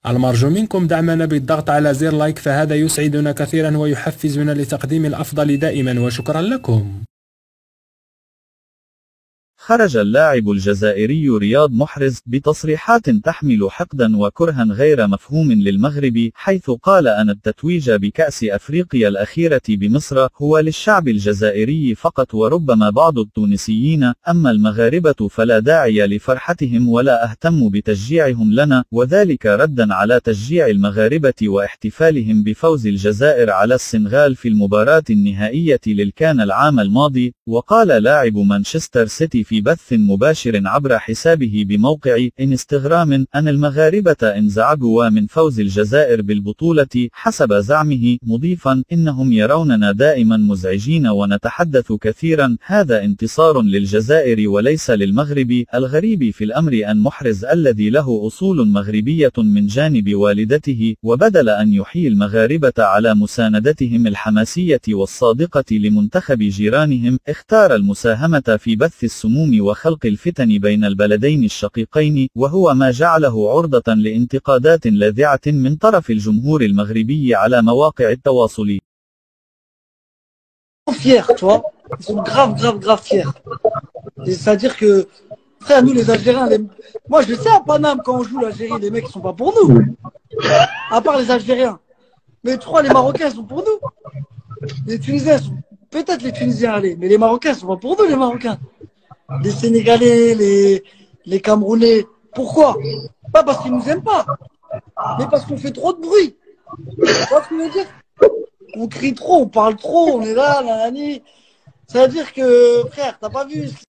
المرجو منكم دعمنا بالضغط على زر لايك، فهذا يسعدنا كثيرا ويحفزنا لتقديم الأفضل دائما، وشكرا لكم. خرج اللاعب الجزائري رياض محرز بتصريحات تحمل حقدا وكرها غير مفهوم للمغرب، حيث قال أن التتويج بكأس أفريقيا الأخيرة بمصر هو للشعب الجزائري فقط، وربما بعض التونسيين، أما المغاربة فلا داعي لفرحتهم ولا أهتم بتشجيعهم لنا، وذلك ردا على تشجيع المغاربة واحتفالهم بفوز الجزائر على السنغال في المباراة النهائية للكان العام الماضي. وقال لاعب مانشستر سيتي في بث مباشر عبر حسابه بموقع انستغرام أن المغاربة انزعجوا من فوز الجزائر بالبطولة حسب زعمه، مضيفا: إنهم يروننا دائما مزعجين ونتحدث كثيرا، هذا انتصار للجزائر وليس للمغرب. الغريب في الأمر أن محرز الذي له أصول مغربية من جانب والدته، وبدل أن يحيي المغاربة على مساندتهم الحماسية والصادقة لمنتخب جيرانهم، اختار المساهمة في بث السموم وخلق الفتن بين البلدين الشقيقين، وهو ما جعله عرضة لانتقادات لاذعة من طرف الجمهور المغربي على مواقع التواصل. Fiers, tu vois. Ils sont grave, grave, grave fiers. C'est-à-dire que, frère, nous les Algériens, moi je le sais à Paname, quand on joue l'Algérie, les mecs ils sont pas pour nous. À part les Algériens. Mais tu crois les Marocains sont pour nous? Les Tunisiens sont. Peut-être les Tunisiens, allez, mais les Marocains sont pas pour nous, les Marocains. Les Sénégalais, les Camerounais. Pourquoi? Pas parce qu'ils nous aiment pas, mais parce qu'on fait trop de bruit. Tu vois ce que je veux dire? On crie trop, on parle trop, on est là, nanani. Ça veut dire que, frère, t'as pas vu